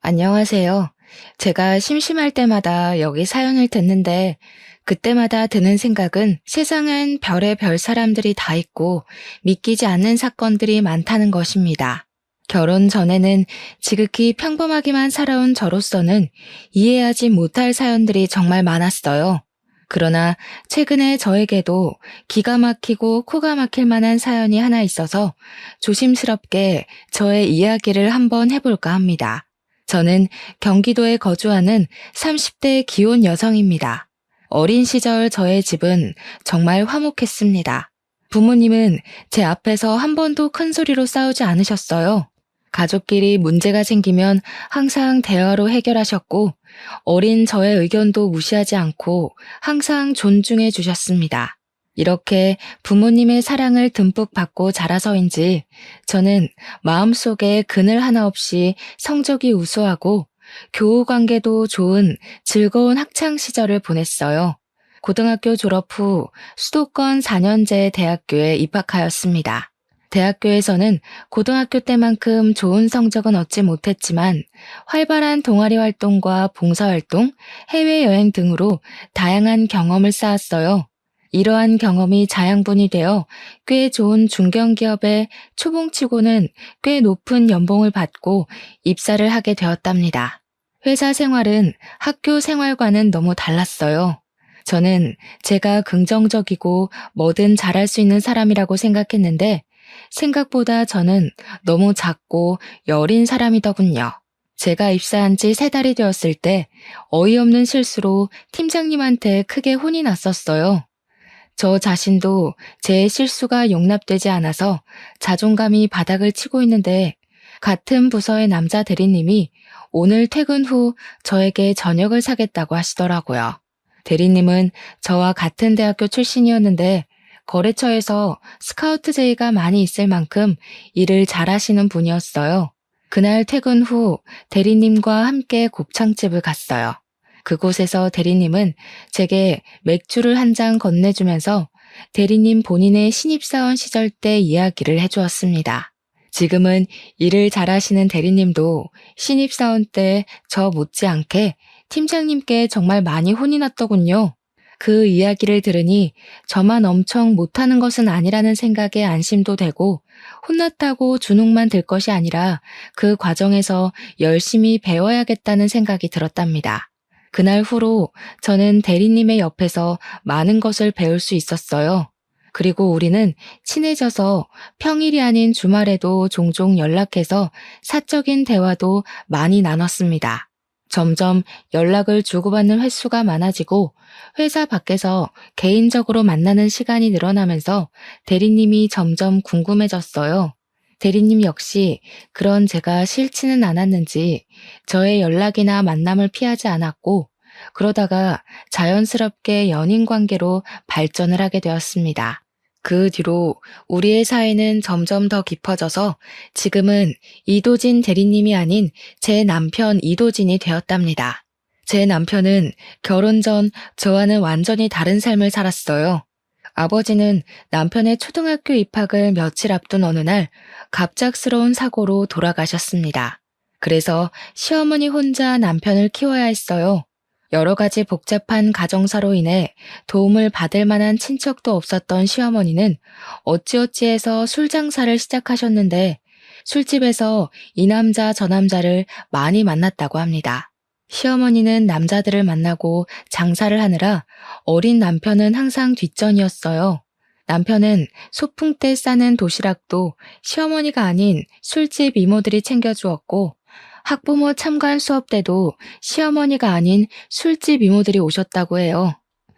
안녕하세요. 제가 심심할 때마다 여기 사연을 듣는데 그때마다 드는 생각은 세상엔 별의별 사람들이 다 있고 믿기지 않는 사건들이 많다는 것입니다. 결혼 전에는 지극히 평범하게만 살아온 저로서는 이해하지 못할 사연들이 정말 많았어요. 그러나 최근에 저에게도 기가 막히고 코가 막힐 만한 사연이 하나 있어서 조심스럽게 저의 이야기를 한번 해볼까 합니다. 저는 경기도에 거주하는 30대 기혼 여성입니다. 어린 시절 저의 집은 정말 화목했습니다. 부모님은 제 앞에서 한 번도 큰 소리로 싸우지 않으셨어요. 가족끼리 문제가 생기면 항상 대화로 해결하셨고, 어린 저의 의견도 무시하지 않고 항상 존중해 주셨습니다. 이렇게 부모님의 사랑을 듬뿍 받고 자라서인지 저는 마음속에 그늘 하나 없이 성적이 우수하고 교우 관계도 좋은 즐거운 학창 시절을 보냈어요. 고등학교 졸업 후 수도권 4년제 대학교에 입학하였습니다. 대학교에서는 고등학교 때만큼 좋은 성적은 얻지 못했지만 활발한 동아리 활동과 봉사활동, 해외여행 등으로 다양한 경험을 쌓았어요. 이러한 경험이 자양분이 되어 꽤 좋은 중견기업에 초봉치고는 꽤 높은 연봉을 받고 입사를 하게 되었답니다. 회사 생활은 학교 생활과는 너무 달랐어요. 저는 제가 긍정적이고 뭐든 잘할 수 있는 사람이라고 생각했는데 생각보다 저는 너무 작고 여린 사람이더군요. 제가 입사한 지 3달이 되었을 때 어이없는 실수로 팀장님한테 크게 혼이 났었어요. 저 자신도 제 실수가 용납되지 않아서 자존감이 바닥을 치고 있는데 같은 부서의 남자 대리님이 오늘 퇴근 후 저에게 저녁을 사겠다고 하시더라고요. 대리님은 저와 같은 대학교 출신이었는데 거래처에서 스카우트 제의가 많이 있을 만큼 일을 잘하시는 분이었어요. 그날 퇴근 후 대리님과 함께 곱창집을 갔어요. 그곳에서 대리님은 제게 맥주를 한 잔 건네주면서 대리님 본인의 신입사원 시절 때 이야기를 해주었습니다. 지금은 일을 잘하시는 대리님도 신입사원 때 저 못지않게 팀장님께 정말 많이 혼이 났더군요. 그 이야기를 들으니 저만 엄청 못하는 것은 아니라는 생각에 안심도 되고 혼났다고 주눅만 들 것이 아니라 그 과정에서 열심히 배워야겠다는 생각이 들었답니다. 그날 후로 저는 대리님의 옆에서 많은 것을 배울 수 있었어요. 그리고 우리는 친해져서 평일이 아닌 주말에도 종종 연락해서 사적인 대화도 많이 나눴습니다. 점점 연락을 주고받는 횟수가 많아지고 회사 밖에서 개인적으로 만나는 시간이 늘어나면서 대리님이 점점 궁금해졌어요. 대리님 역시 그런 제가 싫지는 않았는지 저의 연락이나 만남을 피하지 않았고 그러다가 자연스럽게 연인 관계로 발전을 하게 되었습니다. 그 뒤로 우리의 사이는 점점 더 깊어져서 지금은 이도진 대리님이 아닌 제 남편 이도진이 되었답니다. 제 남편은 결혼 전 저와는 완전히 다른 삶을 살았어요. 아버지는 남편의 초등학교 입학을 며칠 앞둔 어느 날 갑작스러운 사고로 돌아가셨습니다. 그래서 시어머니 혼자 남편을 키워야 했어요. 여러 가지 복잡한 가정사로 인해 도움을 받을 만한 친척도 없었던 시어머니는 어찌어찌해서 술 장사를 시작하셨는데 술집에서 이 남자 저 남자를 많이 만났다고 합니다. 시어머니는 남자들을 만나고 장사를 하느라 어린 남편은 항상 뒷전이었어요. 남편은 소풍 때 싸는 도시락도 시어머니가 아닌 술집 이모들이 챙겨주었고 학부모 참관 수업 때도 시어머니가 아닌 술집 이모들이 오셨다고 해요.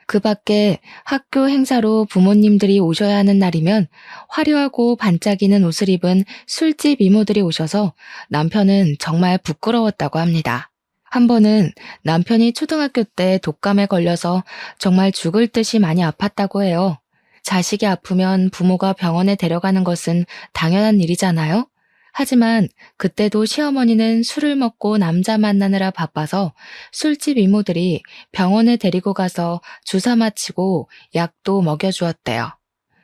그 밖에 학교 행사로 부모님들이 오셔야 하는 날이면 화려하고 반짝이는 옷을 입은 술집 이모들이 오셔서 남편은 정말 부끄러웠다고 합니다. 한 번은 남편이 초등학교 때 독감에 걸려서 정말 죽을 듯이 많이 아팠다고 해요. 자식이 아프면 부모가 병원에 데려가는 것은 당연한 일이잖아요? 하지만 그때도 시어머니는 술을 먹고 남자 만나느라 바빠서 술집 이모들이 병원에 데리고 가서 주사 맞히고 약도 먹여주었대요.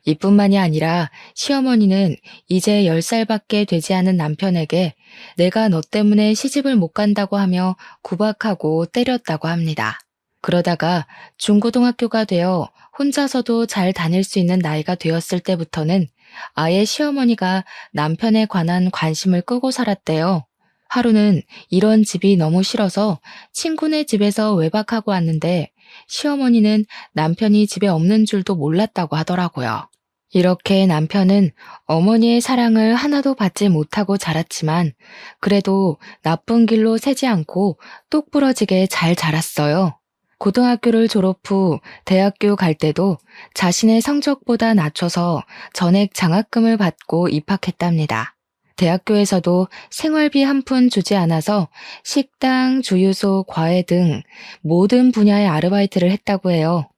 이뿐만이 아니라 시어머니는 이제 10살밖에 되지 않은 남편에게 내가 너 때문에 시집을 못 간다고 하며 구박하고 때렸다고 합니다. 그러다가 중고등학교가 되어 혼자서도 잘 다닐 수 있는 나이가 되었을 때부터는 아예 시어머니가 남편에 관한 관심을 끄고 살았대요. 하루는 이런 집이 너무 싫어서 친구네 집에서 외박하고 왔는데 시어머니는 남편이 집에 없는 줄도 몰랐다고 하더라고요. 이렇게 남편은 어머니의 사랑을 하나도 받지 못하고 자랐지만 그래도 나쁜 길로 새지 않고 똑부러지게 잘 자랐어요. 고등학교를 졸업 후 대학교 갈 때도 자신의 성적보다 낮춰서 전액 장학금을 받고 입학했답니다. 대학교에서도 생활비 한 푼 주지 않아서 식당, 주유소, 과외 등 모든 분야의 아르바이트를 했다고 해요.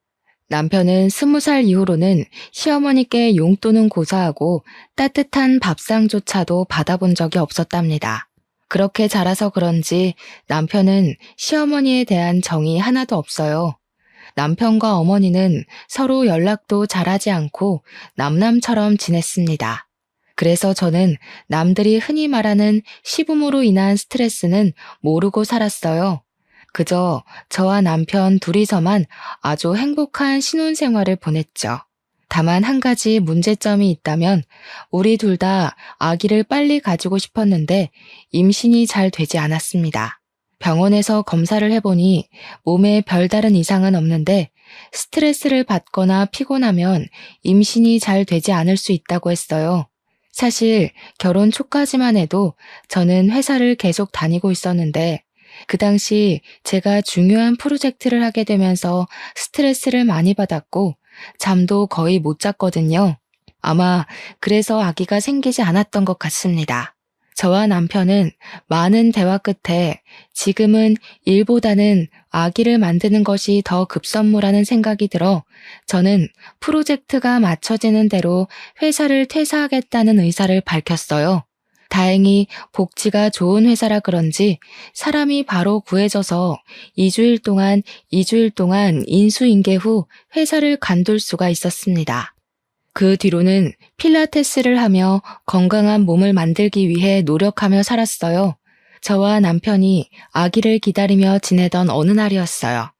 남편은 20살 이후로는 시어머니께 용돈은 고사하고 따뜻한 밥상조차도 받아본 적이 없었답니다. 그렇게 자라서 그런지 남편은 시어머니에 대한 정이 하나도 없어요. 남편과 어머니는 서로 연락도 잘하지 않고 남남처럼 지냈습니다. 그래서 저는 남들이 흔히 말하는 시부모로 인한 스트레스는 모르고 살았어요. 그저 저와 남편 둘이서만 아주 행복한 신혼생활을 보냈죠. 다만 한 가지 문제점이 있다면 우리 둘 다 아기를 빨리 가지고 싶었는데 임신이 잘 되지 않았습니다. 병원에서 검사를 해보니 몸에 별다른 이상은 없는데 스트레스를 받거나 피곤하면 임신이 잘 되지 않을 수 있다고 했어요. 사실 결혼 초까지만 해도 저는 회사를 계속 다니고 있었는데 그 당시 제가 중요한 프로젝트를 하게 되면서 스트레스를 많이 받았고 잠도 거의 못 잤거든요. 아마 그래서 아기가 생기지 않았던 것 같습니다. 저와 남편은 많은 대화 끝에 지금은 일보다는 아기를 만드는 것이 더 급선무라는 생각이 들어 저는 프로젝트가 맞춰지는 대로 회사를 퇴사하겠다는 의사를 밝혔어요. 다행히 복지가 좋은 회사라 그런지 사람이 바로 구해져서 2주일 동안 인수인계 후 회사를 관둘 수가 있었습니다. 그 뒤로는 필라테스를 하며 건강한 몸을 만들기 위해 노력하며 살았어요. 저와 남편이 아기를 기다리며 지내던 어느 날이었어요.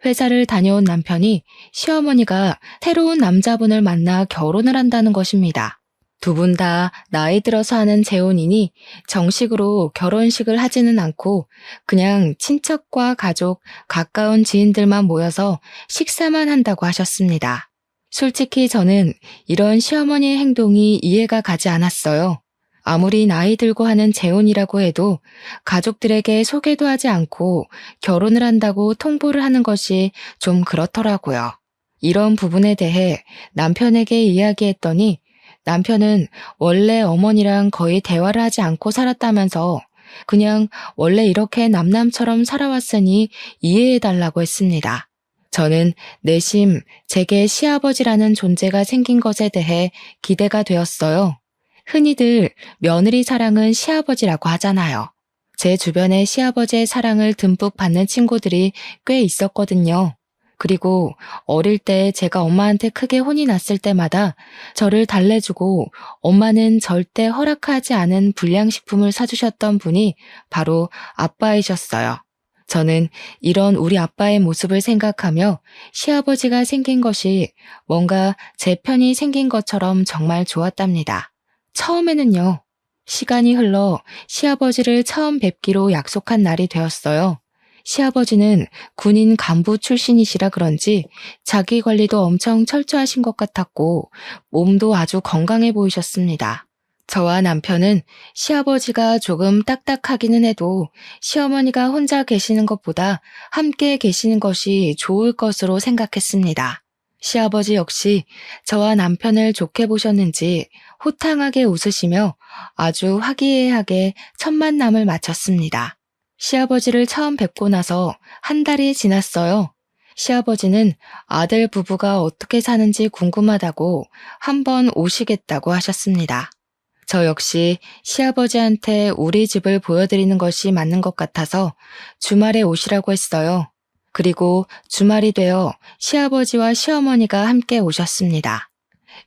회사를 다녀온 남편이 시어머니가 새로운 남자분을 만나 결혼을 한다는 것입니다. 두 분 다 나이 들어서 하는 재혼이니 정식으로 결혼식을 하지는 않고 그냥 친척과 가족, 가까운 지인들만 모여서 식사만 한다고 하셨습니다. 솔직히 저는 이런 시어머니의 행동이 이해가 가지 않았어요. 아무리 나이 들고 하는 재혼이라고 해도 가족들에게 소개도 하지 않고 결혼을 한다고 통보를 하는 것이 좀 그렇더라고요. 이런 부분에 대해 남편에게 이야기했더니 남편은 원래 어머니랑 거의 대화를 하지 않고 살았다면서 그냥 원래 이렇게 남남처럼 살아왔으니 이해해달라고 했습니다. 저는 내심 제게 시아버지라는 존재가 생긴 것에 대해 기대가 되었어요. 흔히들 며느리 사랑은 시아버지라고 하잖아요. 제 주변에 시아버지의 사랑을 듬뿍 받는 친구들이 꽤 있었거든요. 그리고 어릴 때 제가 엄마한테 크게 혼이 났을 때마다 저를 달래주고 엄마는 절대 허락하지 않은 불량식품을 사주셨던 분이 바로 아빠이셨어요. 저는 이런 우리 아빠의 모습을 생각하며 시아버지가 생긴 것이 뭔가 제 편이 생긴 것처럼 정말 좋았답니다. 처음에는요. 시간이 흘러 시아버지를 처음 뵙기로 약속한 날이 되었어요. 시아버지는 군인 간부 출신이시라 그런지 자기 관리도 엄청 철저하신 것 같았고 몸도 아주 건강해 보이셨습니다. 저와 남편은 시아버지가 조금 딱딱하기는 해도 시어머니가 혼자 계시는 것보다 함께 계시는 것이 좋을 것으로 생각했습니다. 시아버지 역시 저와 남편을 좋게 보셨는지 호탕하게 웃으시며 아주 화기애애하게 첫 만남을 마쳤습니다. 시아버지를 처음 뵙고 나서 한 달이 지났어요. 시아버지는 아들 부부가 어떻게 사는지 궁금하다고 한번 오시겠다고 하셨습니다. 저 역시 시아버지한테 우리 집을 보여드리는 것이 맞는 것 같아서 주말에 오시라고 했어요. 그리고 주말이 되어 시아버지와 시어머니가 함께 오셨습니다.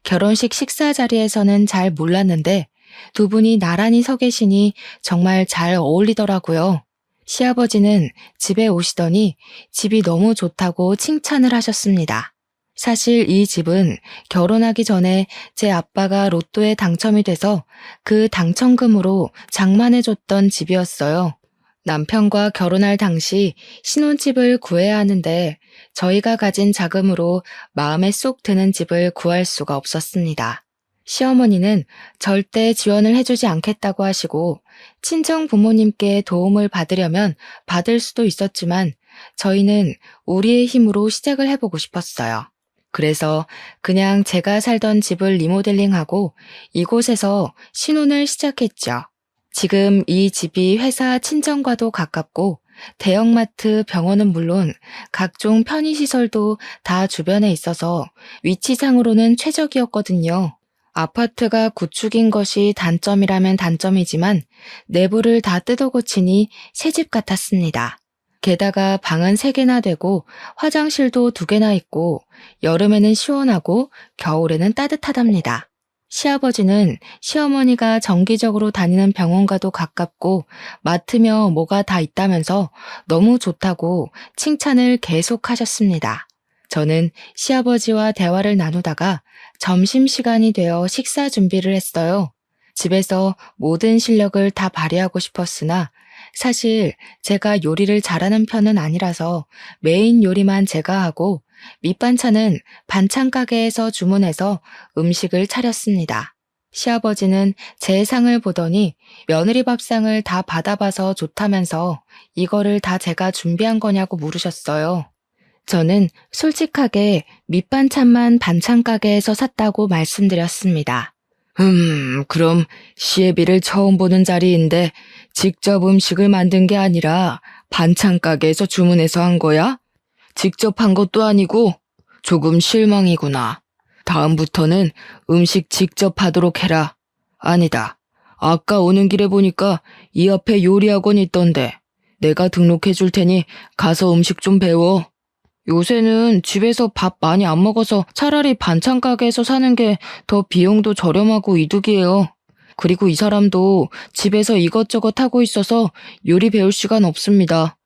결혼식 식사 자리에서는 잘 몰랐는데 두 분이 나란히 서 계시니 정말 잘 어울리더라고요. 시아버지는 집에 오시더니 집이 너무 좋다고 칭찬을 하셨습니다. 사실 이 집은 결혼하기 전에 제 아빠가 로또에 당첨이 돼서 그 당첨금으로 장만해줬던 집이었어요. 남편과 결혼할 당시 신혼집을 구해야 하는데 저희가 가진 자금으로 마음에 쏙 드는 집을 구할 수가 없었습니다. 시어머니는 절대 지원을 해주지 않겠다고 하시고 친정 부모님께 도움을 받으려면 받을 수도 있었지만 저희는 우리의 힘으로 시작을 해보고 싶었어요. 그래서 그냥 제가 살던 집을 리모델링하고 이곳에서 신혼을 시작했죠. 지금 이 집이 회사 친정과도 가깝고 대형마트, 병원은 물론 각종 편의시설도 다 주변에 있어서 위치상으로는 최적이었거든요. 아파트가 구축인 것이 단점이라면 단점이지만 내부를 다 뜯어 고치니 새집 같았습니다. 게다가 방은 3개나 되고 화장실도 2개나 있고 여름에는 시원하고 겨울에는 따뜻하답니다. 시아버지는 시어머니가 정기적으로 다니는 병원과도 가깝고 마트며 뭐가 다 있다면서 너무 좋다고 칭찬을 계속하셨습니다. 저는 시아버지와 대화를 나누다가 점심시간이 되어 식사 준비를 했어요. 집에서 모든 실력을 다 발휘하고 싶었으나 사실 제가 요리를 잘하는 편은 아니라서 메인 요리만 제가 하고 밑반찬은 반찬 가게에서 주문해서 음식을 차렸습니다. 시아버지는 제 상을 보더니 며느리 밥상을 다 받아봐서 좋다면서 이거를 다 제가 준비한 거냐고 물으셨어요. 저는 솔직하게 밑반찬만 반찬 가게에서 샀다고 말씀드렸습니다. 그럼 시애비를 처음 보는 자리인데 직접 음식을 만든 게 아니라 반찬 가게에서 주문해서 한 거야? 직접 한 것도 아니고 조금 실망이구나. 다음부터는 음식 직접 하도록 해라. 아니다. 아까 오는 길에 보니까 이 앞에 요리학원 있던데 내가 등록해 줄 테니 가서 음식 좀 배워. 요새는 집에서 밥 많이 안 먹어서 차라리 반찬 가게에서 사는 게 더 비용도 저렴하고 이득이에요. 그리고 이 사람도 집에서 이것저것 하고 있어서 요리 배울 시간 없습니다.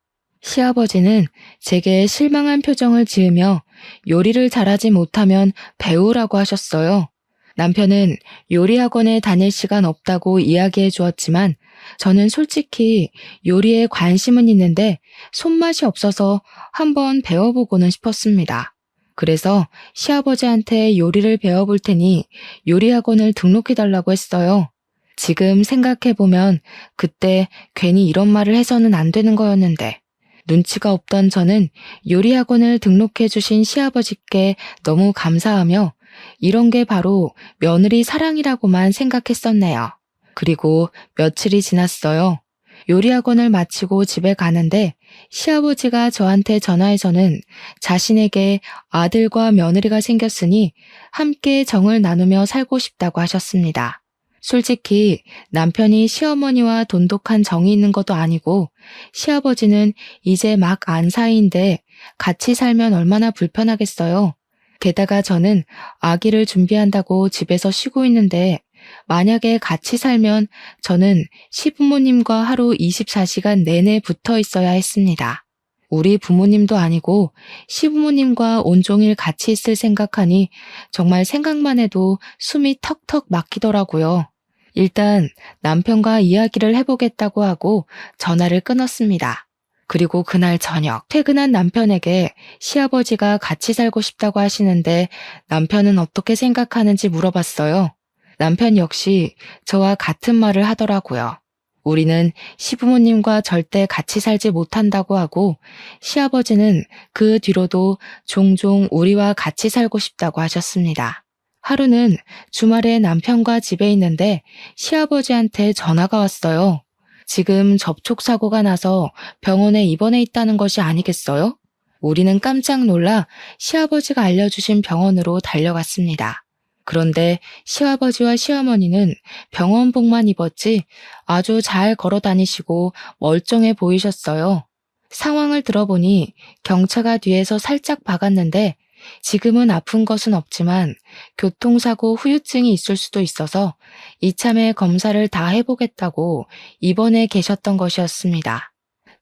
시아버지는 제게 실망한 표정을 지으며 요리를 잘하지 못하면 배우라고 하셨어요. 남편은 요리학원에 다닐 시간 없다고 이야기해 주었지만 저는 솔직히 요리에 관심은 있는데 손맛이 없어서 한번 배워보고는 싶었습니다. 그래서 시아버지한테 요리를 배워볼 테니 요리학원을 등록해달라고 했어요. 지금 생각해보면 그때 괜히 이런 말을 해서는 안 되는 거였는데 눈치가 없던 저는 요리학원을 등록해주신 시아버지께 너무 감사하며 이런 게 바로 며느리 사랑이라고만 생각했었네요. 그리고 며칠이 지났어요. 요리학원을 마치고 집에 가는데 시아버지가 저한테 전화해서는 자신에게 아들과 며느리가 생겼으니 함께 정을 나누며 살고 싶다고 하셨습니다. 솔직히 남편이 시어머니와 돈독한 정이 있는 것도 아니고 시아버지는 이제 막 안 사이인데 같이 살면 얼마나 불편하겠어요. 게다가 저는 아기를 준비한다고 집에서 쉬고 있는데 만약에 같이 살면 저는 시부모님과 하루 24시간 내내 붙어 있어야 했습니다. 우리 부모님도 아니고 시부모님과 온종일 같이 있을 생각하니 정말 생각만 해도 숨이 턱턱 막히더라고요. 일단 남편과 이야기를 해보겠다고 하고 전화를 끊었습니다. 그리고 그날 저녁 퇴근한 남편에게 시아버지가 같이 살고 싶다고 하시는데 남편은 어떻게 생각하는지 물어봤어요. 남편 역시 저와 같은 말을 하더라고요. 우리는 시부모님과 절대 같이 살지 못한다고 하고 시아버지는 그 뒤로도 종종 우리와 같이 살고 싶다고 하셨습니다. 하루는 주말에 남편과 집에 있는데 시아버지한테 전화가 왔어요. 지금 접촉사고가 나서 병원에 입원해 있다는 것이 아니겠어요? 우리는 깜짝 놀라 시아버지가 알려주신 병원으로 달려갔습니다. 그런데 시아버지와 시어머니는 병원복만 입었지 아주 잘 걸어 다니시고 멀쩡해 보이셨어요. 상황을 들어보니 경차가 뒤에서 살짝 박았는데 지금은 아픈 것은 없지만 교통사고 후유증이 있을 수도 있어서 이참에 검사를 다 해보겠다고 입원해 계셨던 것이었습니다.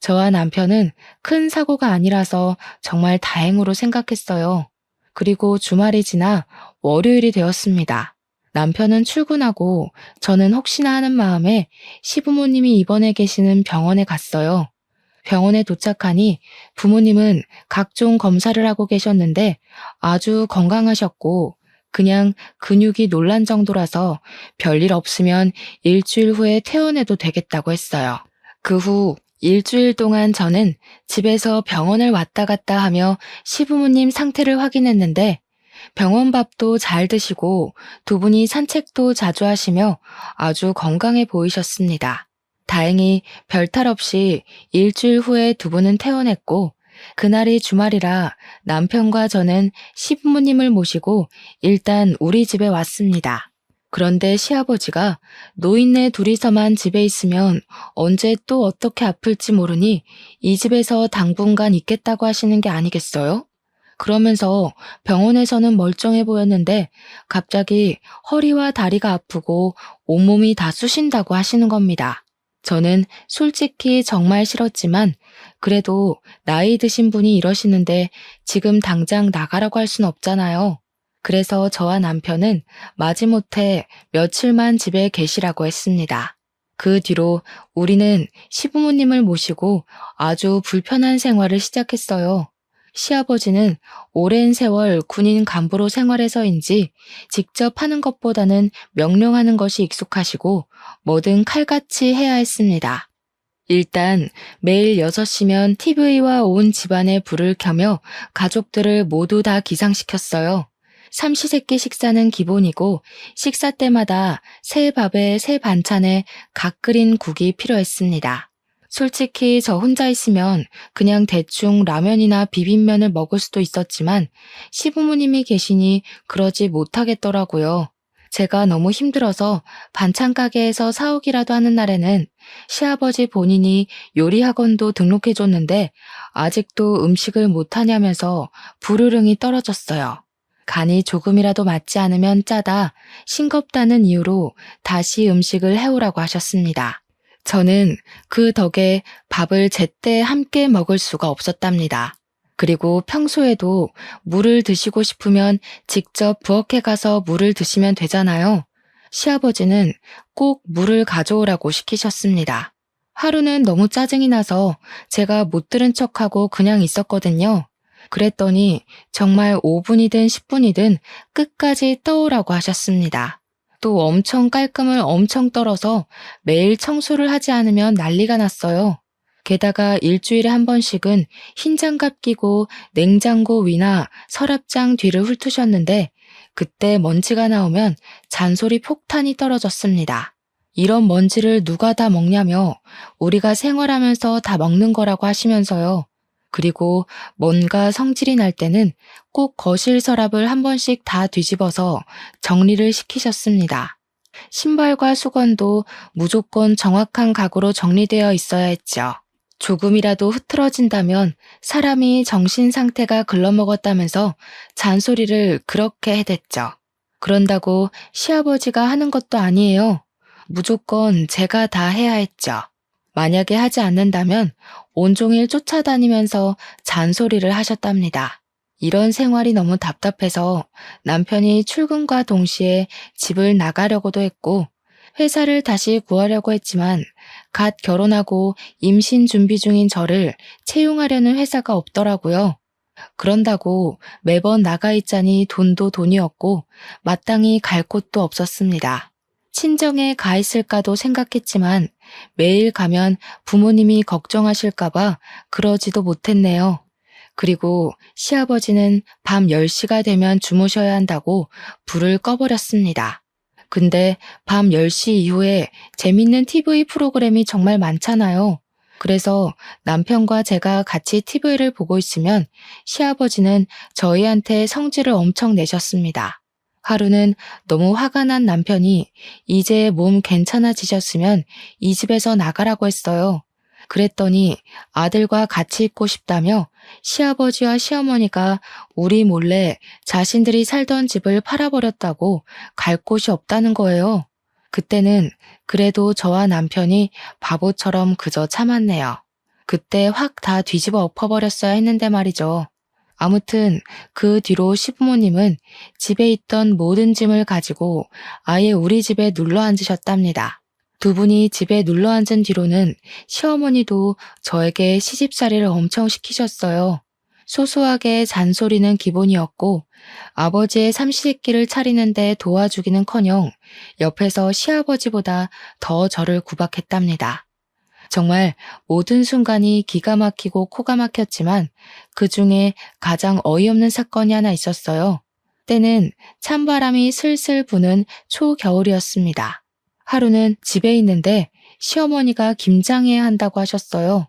저와 남편은 큰 사고가 아니라서 정말 다행으로 생각했어요. 그리고 주말이 지나 월요일이 되었습니다. 남편은 출근하고 저는 혹시나 하는 마음에 시부모님이 입원해 계시는 병원에 갔어요. 병원에 도착하니 부모님은 각종 검사를 하고 계셨는데 아주 건강하셨고 그냥 근육이 놀란 정도라서 별일 없으면 일주일 후에 퇴원해도 되겠다고 했어요. 그 후 일주일 동안 저는 집에서 병원을 왔다 갔다 하며 시부모님 상태를 확인했는데 병원 밥도 잘 드시고 두 분이 산책도 자주 하시며 아주 건강해 보이셨습니다. 다행히 별탈 없이 일주일 후에 두 분은 퇴원했고 그날이 주말이라 남편과 저는 시부모님을 모시고 일단 우리 집에 왔습니다. 그런데 시아버지가 노인네 둘이서만 집에 있으면 언제 또 어떻게 아플지 모르니 이 집에서 당분간 있겠다고 하시는 게 아니겠어요? 그러면서 병원에서는 멀쩡해 보였는데 갑자기 허리와 다리가 아프고 온몸이 다 쑤신다고 하시는 겁니다. 저는 솔직히 정말 싫었지만 그래도 나이 드신 분이 이러시는데 지금 당장 나가라고 할 순 없잖아요. 그래서 저와 남편은 마지못해 며칠만 집에 계시라고 했습니다. 그 뒤로 우리는 시부모님을 모시고 아주 불편한 생활을 시작했어요. 시아버지는 오랜 세월 군인 간부로 생활해서인지 직접 하는 것보다는 명령하는 것이 익숙하시고 뭐든 칼같이 해야 했습니다. 일단 매일 6시면 TV와 온 집안에 불을 켜며 가족들을 모두 다 기상시켰어요. 삼시세끼 식사는 기본이고 식사 때마다 새 밥에 새 반찬에 각 끓인 국이 필요했습니다. 솔직히 저 혼자 있으면 그냥 대충 라면이나 비빔면을 먹을 수도 있었지만 시부모님이 계시니 그러지 못하겠더라고요. 제가 너무 힘들어서 반찬 가게에서 사오기라도 하는 날에는 시아버지 본인이 요리 학원도 등록해줬는데 아직도 음식을 못하냐면서 불호령이 떨어졌어요. 간이 조금이라도 맞지 않으면 짜다, 싱겁다는 이유로 다시 음식을 해오라고 하셨습니다. 저는 그 덕에 밥을 제때 함께 먹을 수가 없었답니다. 그리고 평소에도 물을 드시고 싶으면 직접 부엌에 가서 물을 드시면 되잖아요. 시아버지는 꼭 물을 가져오라고 시키셨습니다. 하루는 너무 짜증이 나서 제가 못 들은 척하고 그냥 있었거든요. 그랬더니 정말 5분이든 10분이든 끝까지 떠오라고 하셨습니다. 또 엄청 깔끔을 엄청 떨어서 매일 청소를 하지 않으면 난리가 났어요. 게다가 일주일에 한 번씩은 흰 장갑 끼고 냉장고 위나 서랍장 뒤를 훑으셨는데 그때 먼지가 나오면 잔소리 폭탄이 떨어졌습니다. 이런 먼지를 누가 다 먹냐며 우리가 생활하면서 다 먹는 거라고 하시면서요. 그리고 뭔가 성질이 날 때는 꼭 거실 서랍을 한 번씩 다 뒤집어서 정리를 시키셨습니다. 신발과 수건도 무조건 정확한 각오로 정리되어 있어야 했죠. 조금이라도 흐트러진다면 사람이 정신 상태가 글러먹었다면서 잔소리를 그렇게 해댔죠. 그런다고 시아버지가 하는 것도 아니에요. 무조건 제가 다 해야 했죠. 만약에 하지 않는다면 온종일 쫓아다니면서 잔소리를 하셨답니다. 이런 생활이 너무 답답해서 남편이 출근과 동시에 집을 나가려고도 했고 회사를 다시 구하려고 했지만 갓 결혼하고 임신 준비 중인 저를 채용하려는 회사가 없더라고요. 그런다고 매번 나가 있자니 돈도 돈이었고 마땅히 갈 곳도 없었습니다. 친정에 가 있을까도 생각했지만 매일 가면 부모님이 걱정하실까봐 그러지도 못했네요. 그리고 시아버지는 밤 10시가 되면 주무셔야 한다고 불을 꺼버렸습니다. 근데 밤 10시 이후에 재밌는 TV 프로그램이 정말 많잖아요. 그래서 남편과 제가 같이 TV를 보고 있으면 시아버지는 저희한테 성질을 엄청 내셨습니다. 하루는 너무 화가 난 남편이 이제 몸 괜찮아지셨으면 이 집에서 나가라고 했어요. 그랬더니 아들과 같이 있고 싶다며 시아버지와 시어머니가 우리 몰래 자신들이 살던 집을 팔아버렸다고 갈 곳이 없다는 거예요. 그때는 그래도 저와 남편이 바보처럼 그저 참았네요. 그때 확 다 뒤집어 엎어버렸어야 했는데 말이죠. 아무튼 그 뒤로 시부모님은 집에 있던 모든 짐을 가지고 아예 우리 집에 눌러 앉으셨답니다. 두 분이 집에 눌러 앉은 뒤로는 시어머니도 저에게 시집살이를 엄청 시키셨어요. 소소하게 잔소리는 기본이었고 아버지의 삼시세끼를 차리는데 도와주기는커녕 옆에서 시아버지보다 더 저를 구박했답니다. 정말 모든 순간이 기가 막히고 코가 막혔지만 그중에 가장 어이없는 사건이 하나 있었어요. 때는 찬바람이 슬슬 부는 초겨울이었습니다. 하루는 집에 있는데 시어머니가 김장해야 한다고 하셨어요.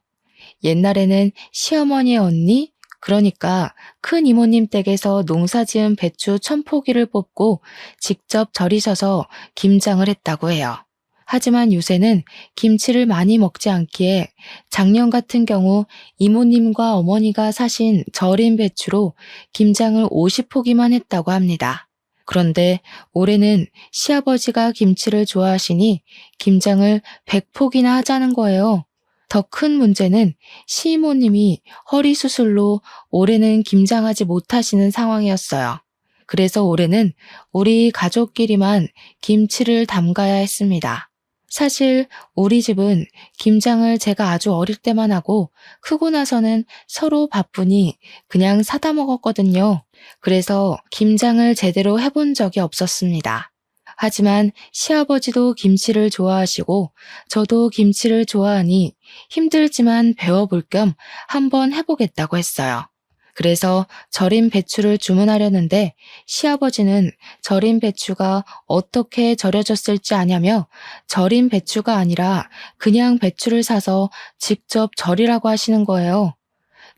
옛날에는 시어머니의 언니, 그러니까 큰 이모님 댁에서 농사지은 배추 1000포기를 뽑고 직접 절이셔서 김장을 했다고 해요. 하지만 요새는 김치를 많이 먹지 않기에 작년 같은 경우 이모님과 어머니가 사신 절인 배추로 김장을 50포기만 했다고 합니다. 그런데 올해는 시아버지가 김치를 좋아하시니 김장을 100포기나 하자는 거예요. 더 큰 문제는 시이모님이 허리 수술로 올해는 김장하지 못하시는 상황이었어요. 그래서 올해는 우리 가족끼리만 김치를 담가야 했습니다. 사실 우리 집은 김장을 제가 아주 어릴 때만 하고 크고 나서는 서로 바쁘니 그냥 사다 먹었거든요. 그래서 김장을 제대로 해본 적이 없었습니다. 하지만 시아버지도 김치를 좋아하시고 저도 김치를 좋아하니 힘들지만 배워볼 겸 한번 해보겠다고 했어요. 그래서 절인 배추를 주문하려는데 시아버지는 절인 배추가 어떻게 절여졌을지 아냐며 절인 배추가 아니라 그냥 배추를 사서 직접 절이라고 하시는 거예요.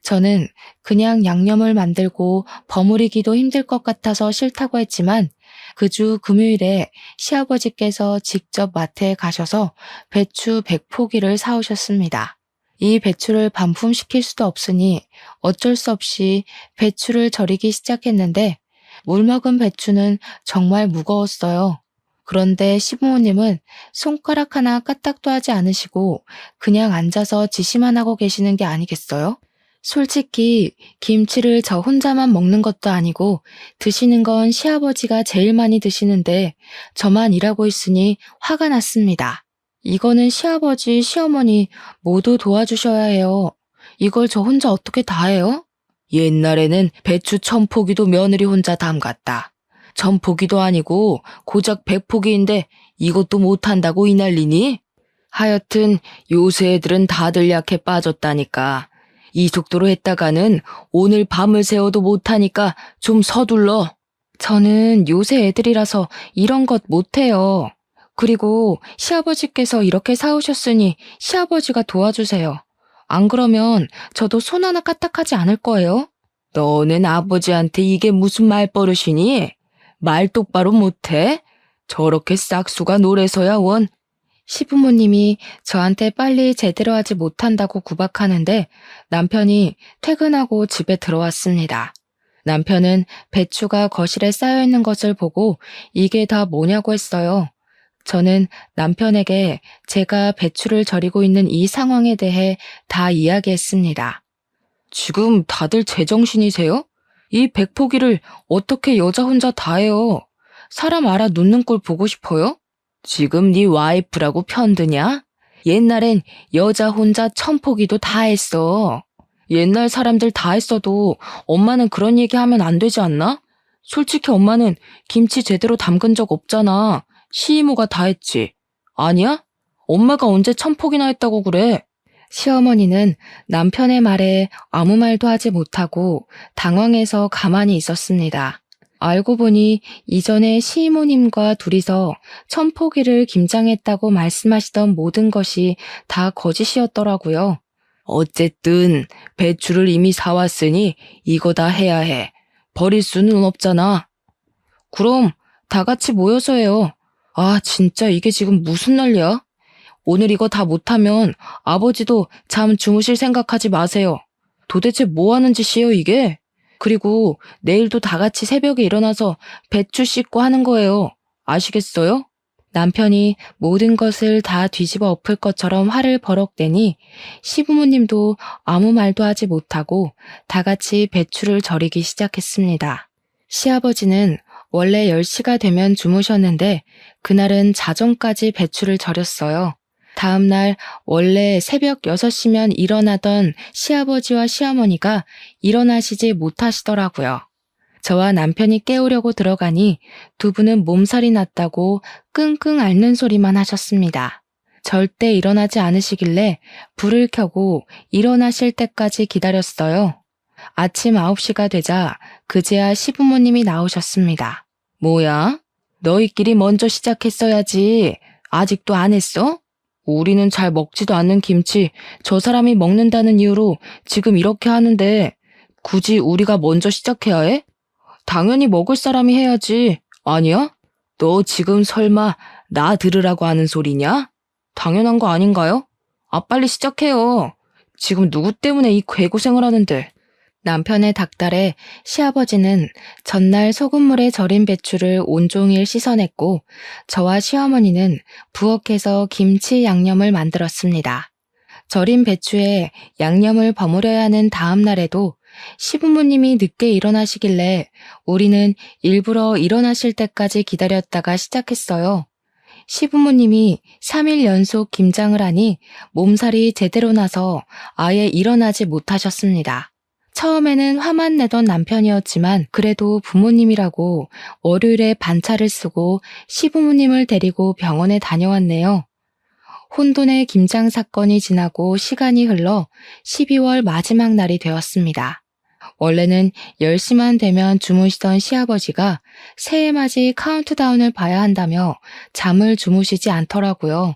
저는 그냥 양념을 만들고 버무리기도 힘들 것 같아서 싫다고 했지만 그 주 금요일에 시아버지께서 직접 마트에 가셔서 배추 100포기를 사오셨습니다. 이 배추를 반품시킬 수도 없으니 어쩔 수 없이 배추를 절이기 시작했는데 물 먹은 배추는 정말 무거웠어요. 그런데 시부모님은 손가락 하나 까딱도 하지 않으시고 그냥 앉아서 지시만 하고 계시는 게 아니겠어요? 솔직히 김치를 저 혼자만 먹는 것도 아니고 드시는 건 시아버지가 제일 많이 드시는데 저만 일하고 있으니 화가 났습니다. 이거는 시아버지, 시어머니 모두 도와주셔야 해요. 이걸 저 혼자 어떻게 다 해요? 옛날에는 배추 1000포기도 며느리 혼자 담갔다. 1000포기도 아니고 고작 100포기인데 이것도 못한다고 이 난리니? 하여튼 요새 애들은 다들 약해 빠졌다니까. 이 속도로 했다가는 오늘 밤을 새워도 못하니까 좀 서둘러. 저는 요새 애들이라서 이런 것 못해요. 그리고 시아버지께서 이렇게 사오셨으니 시아버지가 도와주세요. 안 그러면 저도 손 하나 까딱하지 않을 거예요. 너는 아버지한테 이게 무슨 말버릇이니? 말 똑바로 못해? 저렇게 싹수가 노래서야 원. 시부모님이 저한테 빨리 제대로 하지 못한다고 구박하는데 남편이 퇴근하고 집에 들어왔습니다. 남편은 배추가 거실에 쌓여 있는 것을 보고 이게 다 뭐냐고 했어요. 저는 남편에게 제가 배추를 절이고 있는 이 상황에 대해 다 이야기했습니다. 지금 다들 제정신이세요? 이 100포기를 어떻게 여자 혼자 다 해요? 사람 알아 눕는 꼴 보고 싶어요? 지금 네 와이프라고 편드냐? 옛날엔 여자 혼자 1000포기도 다 했어. 옛날 사람들 다 했어도 엄마는 그런 얘기 하면 안 되지 않나? 솔직히 엄마는 김치 제대로 담근 적 없잖아. 시이모가 다 했지. 아니야? 엄마가 언제 1000포기나 했다고 그래? 시어머니는 남편의 말에 아무 말도 하지 못하고 당황해서 가만히 있었습니다. 알고 보니 이전에 시이모님과 둘이서 1000포기를 김장했다고 말씀하시던 모든 것이 다 거짓이었더라고요. 어쨌든 배추를 이미 사왔으니 이거 다 해야 해. 버릴 수는 없잖아. 그럼 다 같이 모여서 해요. 아, 진짜 이게 지금 무슨 난리야? 오늘 이거 다 못하면 아버지도 잠 주무실 생각하지 마세요. 도대체 뭐 하는 짓이에요, 이게? 그리고 내일도 다 같이 새벽에 일어나서 배추 씻고 하는 거예요. 아시겠어요? 남편이 모든 것을 다 뒤집어 엎을 것처럼 화를 버럭대니 시부모님도 아무 말도 하지 못하고 다 같이 배추를 절이기 시작했습니다. 시아버지는 원래 10시가 되면 주무셨는데 그날은 자정까지 배추를 절였어요. 다음날 원래 새벽 6시면 일어나던 시아버지와 시어머니가 일어나시지 못하시더라고요. 저와 남편이 깨우려고 들어가니 두 분은 몸살이 났다고 끙끙 앓는 소리만 하셨습니다. 절대 일어나지 않으시길래 불을 켜고 일어나실 때까지 기다렸어요. 아침 9시가 되자 그제야 시부모님이 나오셨습니다. 뭐야? 너희끼리 먼저 시작했어야지. 아직도 안 했어? 우리는 잘 먹지도 않는 김치 저 사람이 먹는다는 이유로 지금 이렇게 하는데 굳이 우리가 먼저 시작해야 해? 당연히 먹을 사람이 해야지. 아니야? 너 지금 설마 나 들으라고 하는 소리냐? 당연한 거 아닌가요? 빨리 시작해요. 지금 누구 때문에 이 괴고생을 하는데. 남편의 닥달에 시아버지는 전날 소금물에 절인 배추를 온종일 씻어냈고 저와 시어머니는 부엌에서 김치 양념을 만들었습니다. 절인 배추에 양념을 버무려야 하는 다음 날에도 시부모님이 늦게 일어나시길래 우리는 일부러 일어나실 때까지 기다렸다가 시작했어요. 시부모님이 3일 연속 김장을 하니 몸살이 제대로 나서 아예 일어나지 못하셨습니다. 처음에는 화만 내던 남편이었지만 그래도 부모님이라고 월요일에 반차를 쓰고 시부모님을 데리고 병원에 다녀왔네요. 혼돈의 김장 사건이 지나고 시간이 흘러 12월 마지막 날이 되었습니다. 원래는 10시만 되면 주무시던 시아버지가 새해맞이 카운트다운을 봐야 한다며 잠을 주무시지 않더라고요.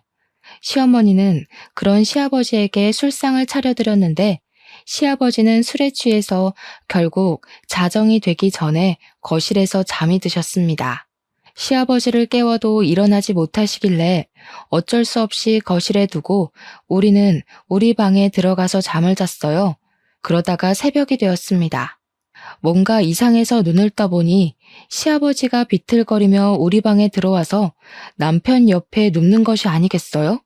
시어머니는 그런 시아버지에게 술상을 차려드렸는데 시아버지는 술에 취해서 결국 자정이 되기 전에 거실에서 잠이 드셨습니다. 시아버지를 깨워도 일어나지 못하시길래 어쩔 수 없이 거실에 두고 우리는 우리 방에 들어가서 잠을 잤어요. 그러다가 새벽이 되었습니다. 뭔가 이상해서 눈을 떠보니 시아버지가 비틀거리며 우리 방에 들어와서 남편 옆에 눕는 것이 아니겠어요?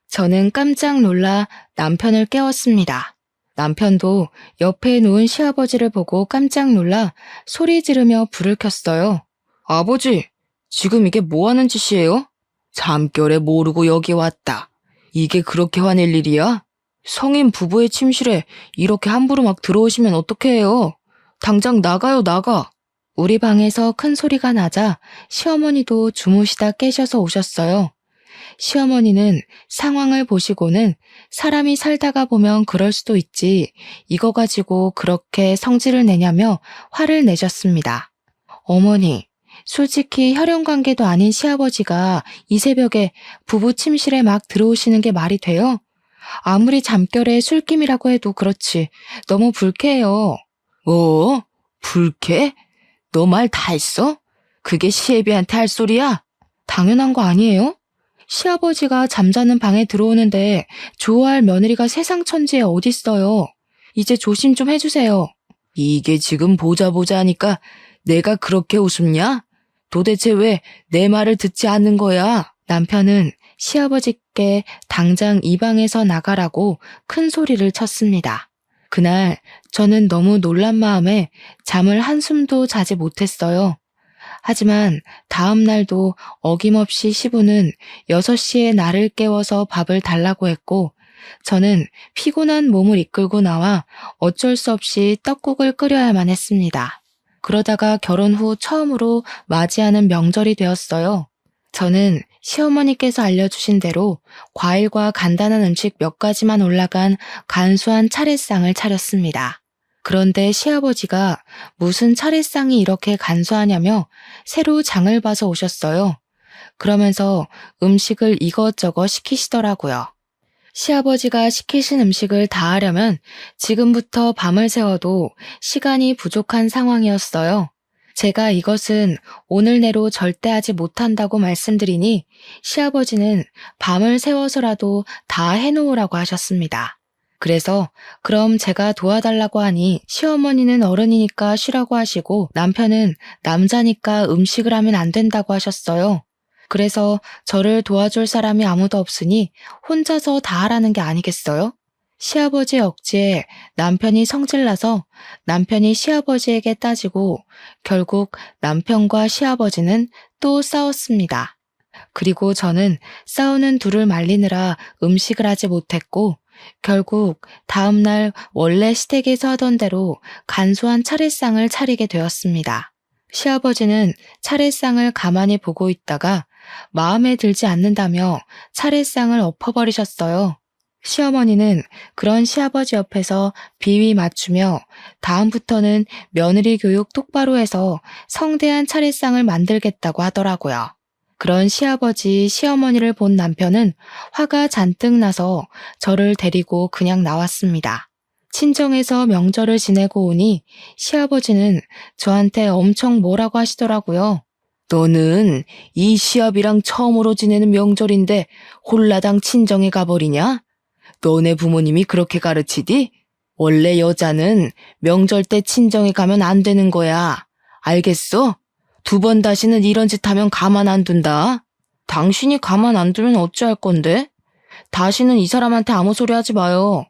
저는 깜짝 놀라 남편을 깨웠습니다. 남편도 옆에 누운 시아버지를 보고 깜짝 놀라 소리 지르며 불을 켰어요. 아버지, 지금 이게 뭐 하는 짓이에요? 잠결에 모르고 여기 왔다. 이게 그렇게 화낼 일이야? 성인 부부의 침실에 이렇게 함부로 막 들어오시면 어떡해요? 당장 나가요, 나가. 우리 방에서 큰 소리가 나자 시어머니도 주무시다 깨셔서 오셨어요. 시어머니는 상황을 보시고는 사람이 살다가 보면 그럴 수도 있지. 이거 가지고 그렇게 성질을 내냐며 화를 내셨습니다. 어머니, 솔직히 혈연관계도 아닌 시아버지가 이 새벽에 부부 침실에 막 들어오시는 게 말이 돼요? 아무리 잠결에 술김이라고 해도 그렇지. 너무 불쾌해요. 뭐? 불쾌? 너 말 다 했어? 그게 시애비한테 할 소리야? 당연한 거 아니에요? 시아버지가 잠자는 방에 들어오는데 좋아할 며느리가 세상 천지에 어딨어요. 이제 조심 좀 해주세요. 이게 지금 보자 하니까 내가 그렇게 우습냐? 도대체 왜 내 말을 듣지 않는 거야? 남편은 시아버지께 당장 이 방에서 나가라고 큰 소리를 쳤습니다. 그날 저는 너무 놀란 마음에 잠을 한숨도 자지 못했어요. 하지만 다음 날도 어김없이 시부는 6시에 나를 깨워서 밥을 달라고 했고 저는 피곤한 몸을 이끌고 나와 어쩔 수 없이 떡국을 끓여야만 했습니다. 그러다가 결혼 후 처음으로 맞이하는 명절이 되었어요. 저는 시어머니께서 알려주신 대로 과일과 간단한 음식 몇 가지만 올라간 간소한 차례상을 차렸습니다. 그런데 시아버지가 무슨 차례상이 이렇게 간소하냐며 새로 장을 봐서 오셨어요. 그러면서 음식을 이것저것 시키시더라고요. 시아버지가 시키신 음식을 다 하려면 지금부터 밤을 새워도 시간이 부족한 상황이었어요. 제가 이것은 오늘 내로 절대 하지 못한다고 말씀드리니 시아버지는 밤을 새워서라도 다 해놓으라고 하셨습니다. 그래서 그럼 제가 도와달라고 하니 시어머니는 어른이니까 쉬라고 하시고 남편은 남자니까 음식을 하면 안 된다고 하셨어요. 그래서 저를 도와줄 사람이 아무도 없으니 혼자서 다 하라는 게 아니겠어요? 시아버지 억지에 남편이 성질나서 남편이 시아버지에게 따지고 결국 남편과 시아버지는 또 싸웠습니다. 그리고 저는 싸우는 둘을 말리느라 음식을 하지 못했고 결국 다음날 원래 시댁에서 하던 대로 간소한 차례상을 차리게 되었습니다. 시아버지는 차례상을 가만히 보고 있다가 마음에 들지 않는다며 차례상을 엎어버리셨어요. 시어머니는 그런 시아버지 옆에서 비위 맞추며 다음부터는 며느리 교육 똑바로 해서 성대한 차례상을 만들겠다고 하더라고요. 그런 시아버지, 시어머니를 본 남편은 화가 잔뜩 나서 저를 데리고 그냥 나왔습니다. 친정에서 명절을 지내고 오니 시아버지는 저한테 엄청 뭐라고 하시더라고요. 너는 이 시아비랑 처음으로 지내는 명절인데 홀라당 친정에 가버리냐? 너네 부모님이 그렇게 가르치디? 원래 여자는 명절 때 친정에 가면 안 되는 거야. 알겠어? 2번 다시는 이런 짓 하면 가만 안 둔다. 당신이 가만 안 두면 어찌할 건데? 다시는 이 사람한테 아무 소리 하지 마요.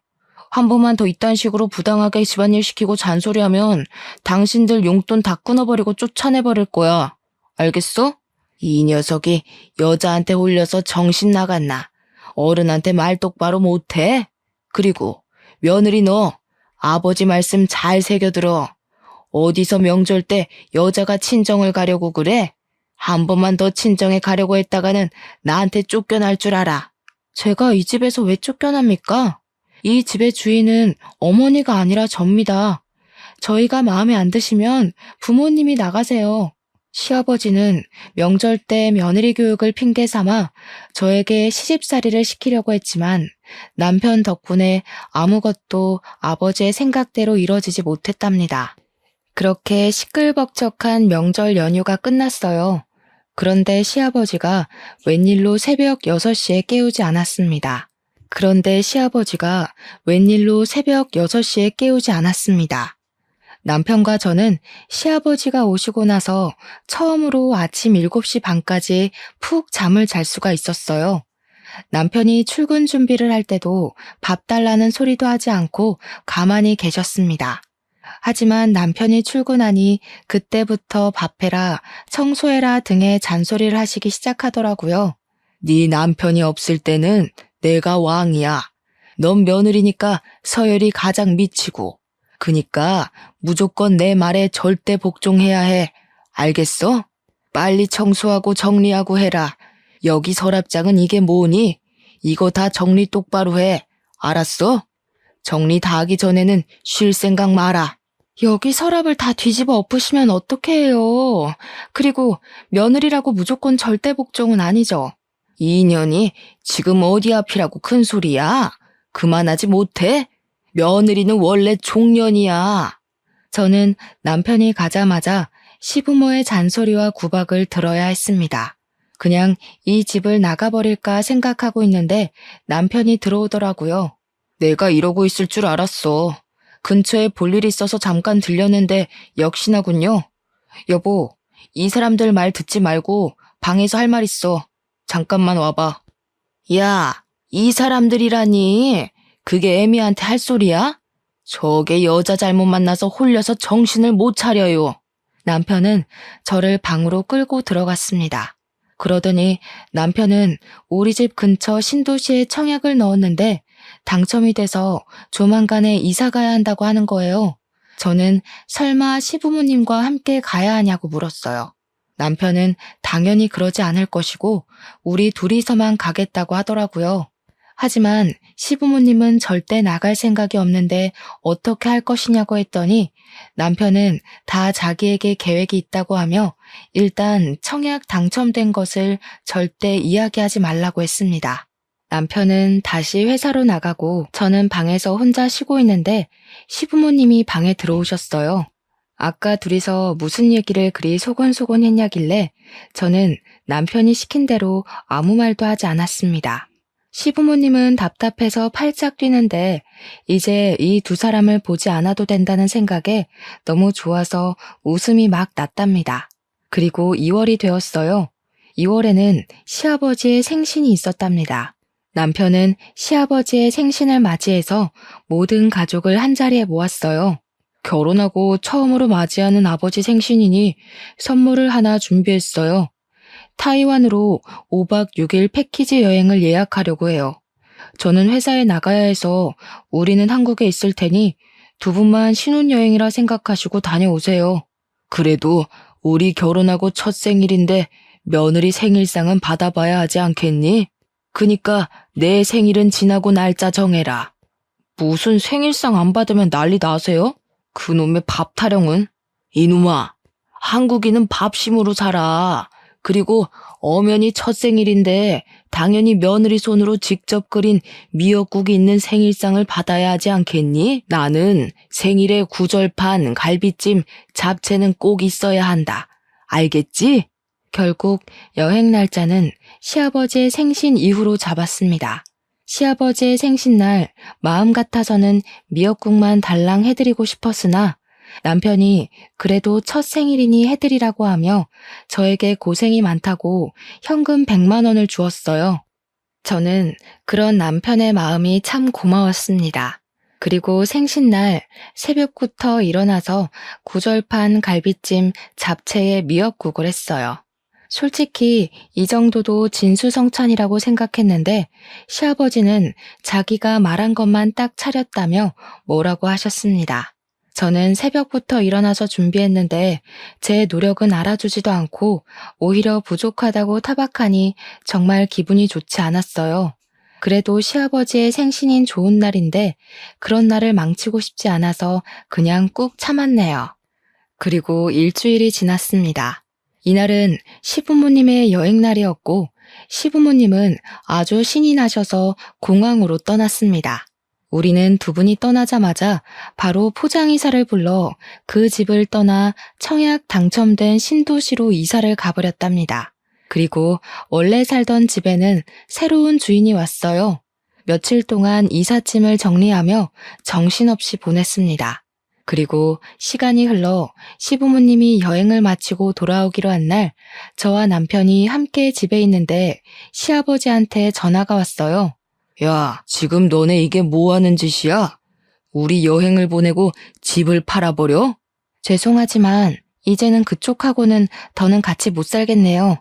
한 번만 더 이딴 식으로 부당하게 집안일 시키고 잔소리하면 당신들 용돈 다 끊어버리고 쫓아내버릴 거야. 알겠어? 이 녀석이 여자한테 홀려서 정신 나갔나? 어른한테 말 똑바로 못해? 그리고 며느리 너 아버지 말씀 잘 새겨들어. 어디서 명절 때 여자가 친정을 가려고 그래? 한 번만 더 친정에 가려고 했다가는 나한테 쫓겨날 줄 알아. 제가 이 집에서 왜 쫓겨납니까? 이 집의 주인은 어머니가 아니라 접니다. 저희가 마음에 안 드시면 부모님이 나가세요. 시아버지는 명절 때 며느리 교육을 핑계 삼아 저에게 시집살이를 시키려고 했지만 남편 덕분에 아무것도 아버지의 생각대로 이뤄지지 못했답니다. 그렇게 시끌벅적한 명절 연휴가 끝났어요. 그런데 시아버지가 웬일로 새벽 6시에 깨우지 않았습니다. 남편과 저는 시아버지가 오시고 나서 처음으로 아침 7시 반까지 푹 잠을 잘 수가 있었어요. 남편이 출근 준비를 할 때도 밥 달라는 소리도 하지 않고 가만히 계셨습니다. 하지만 남편이 출근하니 그때부터 밥해라, 청소해라 등의 잔소리를 하시기 시작하더라고요. 네 남편이 없을 때는 내가 왕이야. 넌 며느리니까 서열이 가장 미치고. 그니까 무조건 내 말에 절대 복종해야 해. 알겠어? 빨리 청소하고 정리하고 해라. 여기 서랍장은 이게 뭐니? 이거 다 정리 똑바로 해. 알았어? 정리 다 하기 전에는 쉴 생각 마라. 여기 서랍을 다 뒤집어 엎으시면 어떡해 해요. 그리고 며느리라고 무조건 절대 복종은 아니죠. 이 년이 지금 어디 앞이라고 큰 소리야? 그만하지 못해? 며느리는 원래 종년이야. 저는 남편이 가자마자 시부모의 잔소리와 구박을 들어야 했습니다. 그냥 이 집을 나가버릴까 생각하고 있는데 남편이 들어오더라고요. 내가 이러고 있을 줄 알았어. 근처에 볼 일 있어서 잠깐 들렸는데 역시나군요. 여보, 이 사람들 말 듣지 말고 방에서 할 말 있어. 잠깐만 와봐. 야, 이 사람들이라니. 그게 애미한테 할 소리야? 저게 여자 잘못 만나서 홀려서 정신을 못 차려요. 남편은 저를 방으로 끌고 들어갔습니다. 그러더니 남편은 우리 집 근처 신도시에 청약을 넣었는데 당첨이 돼서 조만간에 이사 가야 한다고 하는 거예요. 저는 설마 시부모님과 함께 가야 하냐고 물었어요. 남편은 당연히 그러지 않을 것이고 우리 둘이서만 가겠다고 하더라고요. 하지만 시부모님은 절대 나갈 생각이 없는데 어떻게 할 것이냐고 했더니 남편은 다 자기에게 계획이 있다고 하며 일단 청약 당첨된 것을 절대 이야기하지 말라고 했습니다. 남편은 다시 회사로 나가고 저는 방에서 혼자 쉬고 있는데 시부모님이 방에 들어오셨어요. 아까 둘이서 무슨 얘기를 그리 소곤소곤 했냐길래 저는 남편이 시킨 대로 아무 말도 하지 않았습니다. 시부모님은 답답해서 팔짝 뛰는데 이제 이 두 사람을 보지 않아도 된다는 생각에 너무 좋아서 웃음이 막 났답니다. 그리고 2월이 되었어요. 2월에는 시아버지의 생신이 있었답니다. 남편은 시아버지의 생신을 맞이해서 모든 가족을 한자리에 모았어요. 결혼하고 처음으로 맞이하는 아버지 생신이니 선물을 하나 준비했어요. 타이완으로 5박 6일 패키지 여행을 예약하려고 해요. 저는 회사에 나가야 해서 우리는 한국에 있을 테니 두 분만 신혼여행이라 생각하시고 다녀오세요. 그래도 우리 결혼하고 첫 생일인데 며느리 생일상은 받아봐야 하지 않겠니? 그니까 내 생일은 지나고 날짜 정해라. 무슨 생일상 안 받으면 난리 나세요? 그놈의 밥 타령은? 이놈아, 한국인은 밥심으로 살아. 그리고 어머니 첫 생일인데 당연히 며느리 손으로 직접 끓인 미역국이 있는 생일상을 받아야 하지 않겠니? 나는 생일에 구절판, 갈비찜, 잡채는 꼭 있어야 한다. 알겠지? 결국 여행 날짜는 시아버지의 생신 이후로 잡았습니다. 시아버지의 생신날 마음 같아서는 미역국만 달랑 해드리고 싶었으나 남편이 그래도 첫 생일이니 해드리라고 하며 저에게 고생이 많다고 현금 100만 원을 주었어요. 저는 그런 남편의 마음이 참 고마웠습니다. 그리고 생신날 새벽부터 일어나서 구절판 갈비찜 잡채에 미역국을 했어요. 솔직히 이 정도도 진수성찬이라고 생각했는데 시아버지는 자기가 말한 것만 딱 차렸다며 뭐라고 하셨습니다. 저는 새벽부터 일어나서 준비했는데 제 노력은 알아주지도 않고 오히려 부족하다고 타박하니 정말 기분이 좋지 않았어요. 그래도 시아버지의 생신인 좋은 날인데 그런 날을 망치고 싶지 않아서 그냥 꾹 참았네요. 그리고 일주일이 지났습니다. 이날은 시부모님의 여행날이었고 시부모님은 아주 신이 나셔서 공항으로 떠났습니다. 우리는 두 분이 떠나자마자 바로 포장이사를 불러 그 집을 떠나 청약 당첨된 신도시로 이사를 가버렸답니다. 그리고 원래 살던 집에는 새로운 주인이 왔어요. 며칠 동안 이삿짐을 정리하며 정신없이 보냈습니다. 그리고 시간이 흘러 시부모님이 여행을 마치고 돌아오기로 한 날 저와 남편이 함께 집에 있는데 시아버지한테 전화가 왔어요. 야, 지금 너네 이게 뭐 하는 짓이야? 우리 여행을 보내고 집을 팔아버려? 죄송하지만 이제는 그쪽하고는 더는 같이 못 살겠네요.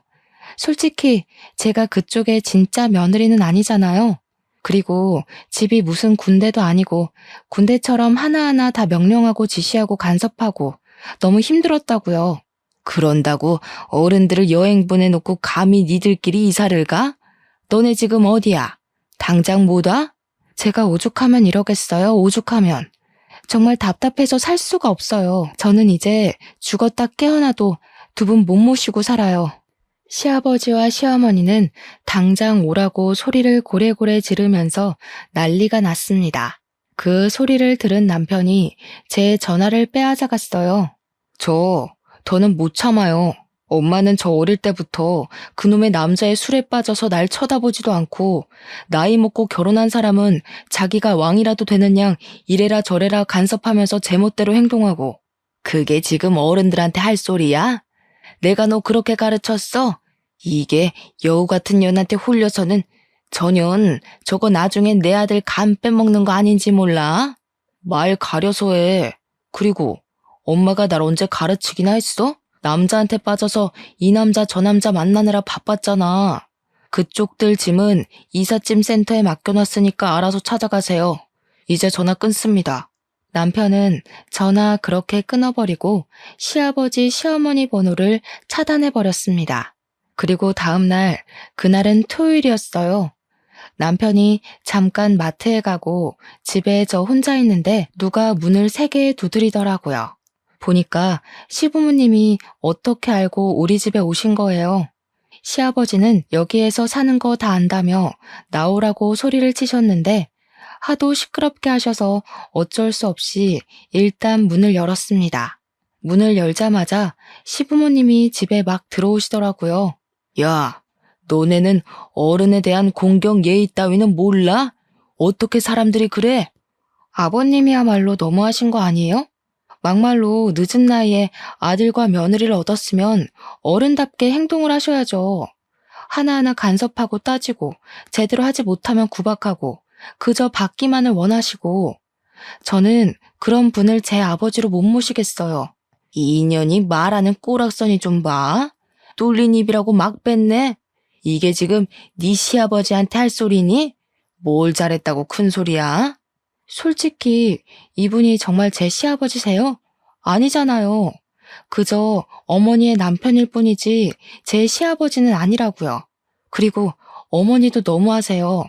솔직히 제가 그쪽의 진짜 며느리는 아니잖아요. 그리고 집이 무슨 군대도 아니고 군대처럼 하나하나 다 명령하고 지시하고 간섭하고 너무 힘들었다고요. 그런다고 어른들을 여행 보내놓고 감히 니들끼리 이사를 가? 너네 지금 어디야? 당장 못 와? 제가 오죽하면 이러겠어요, 오죽하면. 정말 답답해서 살 수가 없어요. 저는 이제 죽었다 깨어나도 두 분 못 모시고 살아요. 시아버지와 시어머니는 당장 오라고 소리를 고래고래 지르면서 난리가 났습니다. 그 소리를 들은 남편이 제 전화를 빼앗아갔어요. 더는 못 참아요. 엄마는 저 어릴 때부터 그놈의 남자의 술에 빠져서 날 쳐다보지도 않고 나이 먹고 결혼한 사람은 자기가 왕이라도 되는 양 이래라 저래라 간섭하면서 제멋대로 행동하고 그게 지금 어른들한테 할 소리야? 내가 너 그렇게 가르쳤어? 이게 여우 같은 년한테 홀려서는 전현 저거 나중엔 내 아들 간 빼먹는 거 아닌지 몰라? 말 가려서 해. 그리고 엄마가 날 언제 가르치기나 했어? 남자한테 빠져서 이 남자 저 남자 만나느라 바빴잖아. 그쪽들 짐은 이삿짐 센터에 맡겨놨으니까 알아서 찾아가세요. 이제 전화 끊습니다. 남편은 전화 그렇게 끊어버리고 시아버지 시어머니 번호를 차단해버렸습니다. 그리고 다음날, 그날은 토요일이었어요. 남편이 잠깐 마트에 가고 집에 저 혼자 있는데 누가 문을 3개 두드리더라고요. 보니까 시부모님이 어떻게 알고 우리 집에 오신 거예요. 시아버지는 여기에서 사는 거 다 안다며 나오라고 소리를 치셨는데 하도 시끄럽게 하셔서 어쩔 수 없이 일단 문을 열었습니다. 문을 열자마자 시부모님이 집에 막 들어오시더라고요. 야, 너네는 어른에 대한 공경 예의 따위는 몰라? 어떻게 사람들이 그래? 아버님이야말로 너무하신 거 아니에요? 막말로 늦은 나이에 아들과 며느리를 얻었으면 어른답게 행동을 하셔야죠. 하나하나 간섭하고 따지고 제대로 하지 못하면 구박하고 그저 받기만을 원하시고 저는 그런 분을 제 아버지로 못 모시겠어요. 이 인연이 말하는 꼬락서니 좀 봐. 뚫린 입이라고 막 뺐네. 이게 지금 네 시아버지한테 할 소리니? 뭘 잘했다고 큰 소리야? 솔직히 이분이 정말 제 시아버지세요? 아니잖아요. 그저 어머니의 남편일 뿐이지 제 시아버지는 아니라고요. 그리고 어머니도 너무하세요.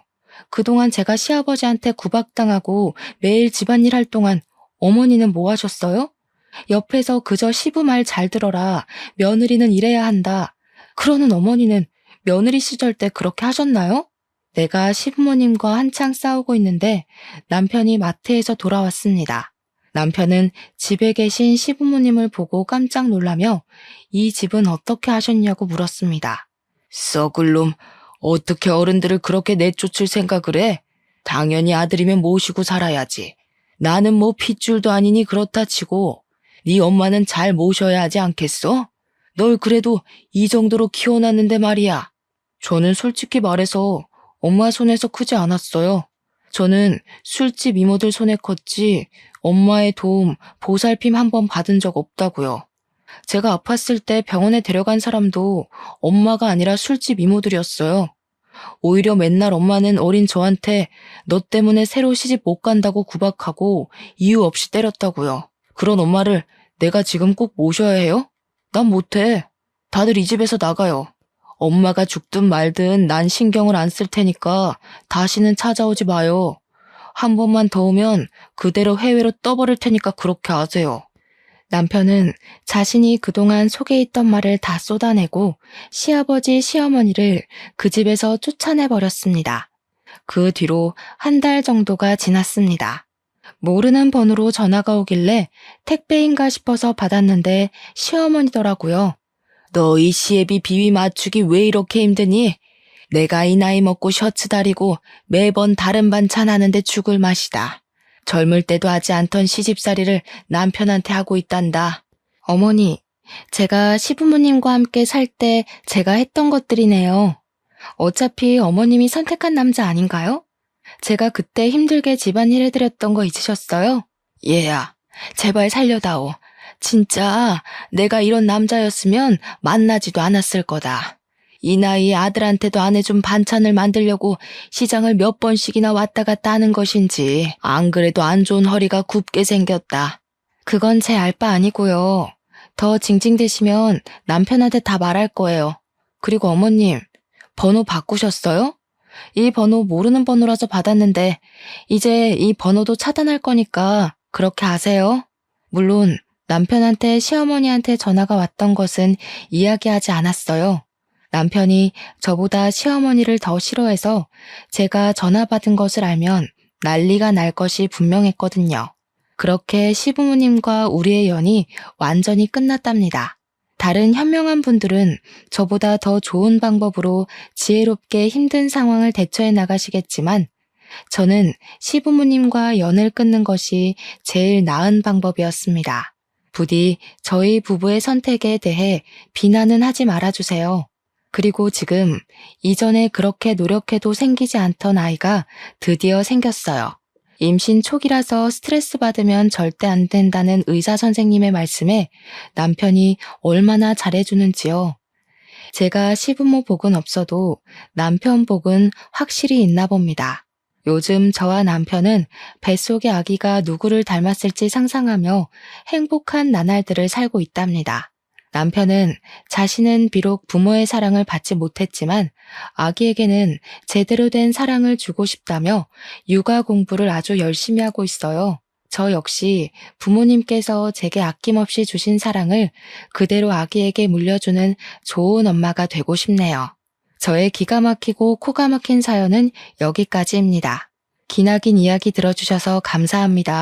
그동안 제가 시아버지한테 구박당하고 매일 집안일 할 동안 어머니는 뭐 하셨어요? 옆에서 그저 시부 말 잘 들어라. 며느리는 이래야 한다. 그러는 어머니는 며느리 시절 때 그렇게 하셨나요? 내가 시부모님과 한창 싸우고 있는데 남편이 마트에서 돌아왔습니다. 남편은 집에 계신 시부모님을 보고 깜짝 놀라며 이 집은 어떻게 하셨냐고 물었습니다. 썩을 놈, 어떻게 어른들을 그렇게 내쫓을 생각을 해? 당연히 아들이면 모시고 살아야지. 나는 뭐 핏줄도 아니니 그렇다 치고 네 엄마는 잘 모셔야 하지 않겠어? 널 그래도 이 정도로 키워놨는데 말이야. 저는 솔직히 말해서 엄마 손에서 크지 않았어요. 저는 술집 이모들 손에 컸지 엄마의 도움, 보살핌 한 번 받은 적 없다고요. 제가 아팠을 때 병원에 데려간 사람도 엄마가 아니라 술집 이모들이었어요. 오히려 맨날 엄마는 어린 저한테 너 때문에 새로 시집 못 간다고 구박하고 이유 없이 때렸다고요. 그런 엄마를 내가 지금 꼭 모셔야 해요? 난 못해. 다들 이 집에서 나가요. 엄마가 죽든 말든 난 신경을 안 쓸 테니까 다시는 찾아오지 마요. 한 번만 더 오면 그대로 해외로 떠버릴 테니까 그렇게 아세요. 남편은 자신이 그동안 속에 있던 말을 다 쏟아내고 시아버지, 시어머니를 그 집에서 쫓아내버렸습니다. 그 뒤로 한 달 정도가 지났습니다. 모르는 번호로 전화가 오길래 택배인가 싶어서 받았는데 시어머니더라고요. 너 이 시애비 비위 맞추기 왜 이렇게 힘드니? 내가 이 나이 먹고 셔츠 다리고 매번 다른 반찬 하는데 죽을 맛이다. 젊을 때도 하지 않던 시집살이를 남편한테 하고 있단다. 어머니, 제가 시부모님과 함께 살 때 제가 했던 것들이네요. 어차피 어머님이 선택한 남자 아닌가요? 제가 그때 힘들게 집안일 해드렸던 거 잊으셨어요? 얘야, 제발 살려다오. 진짜 내가 이런 남자였으면 만나지도 않았을 거다. 이 나이에 아들한테도 안 해준 반찬을 만들려고 시장을 몇 번씩이나 왔다 갔다 하는 것인지 안 그래도 안 좋은 허리가 굽게 생겼다. 그건 제 알 바 아니고요. 더 징징대시면 남편한테 다 말할 거예요. 그리고 어머님, 번호 바꾸셨어요? 이 번호 모르는 번호라서 받았는데 이제 이 번호도 차단할 거니까 그렇게 아세요? 물론 남편한테 시어머니한테 전화가 왔던 것은 이야기하지 않았어요. 남편이 저보다 시어머니를 더 싫어해서 제가 전화 받은 것을 알면 난리가 날 것이 분명했거든요. 그렇게 시부모님과 우리의 연이 완전히 끝났답니다. 다른 현명한 분들은 저보다 더 좋은 방법으로 지혜롭게 힘든 상황을 대처해 나가시겠지만 저는 시부모님과 연을 끊는 것이 제일 나은 방법이었습니다. 부디 저희 부부의 선택에 대해 비난은 하지 말아주세요. 그리고 지금 이전에 그렇게 노력해도 생기지 않던 아이가 드디어 생겼어요. 임신 초기라서 스트레스 받으면 절대 안 된다는 의사 선생님의 말씀에 남편이 얼마나 잘해주는지요. 제가 시부모 복은 없어도 남편 복은 확실히 있나 봅니다. 요즘 저와 남편은 뱃속의 아기가 누구를 닮았을지 상상하며 행복한 나날들을 살고 있답니다. 남편은 자신은 비록 부모의 사랑을 받지 못했지만 아기에게는 제대로 된 사랑을 주고 싶다며 육아 공부를 아주 열심히 하고 있어요. 저 역시 부모님께서 제게 아낌없이 주신 사랑을 그대로 아기에게 물려주는 좋은 엄마가 되고 싶네요. 저의 기가 막히고 코가 막힌 사연은 여기까지입니다. 기나긴 이야기 들어주셔서 감사합니다.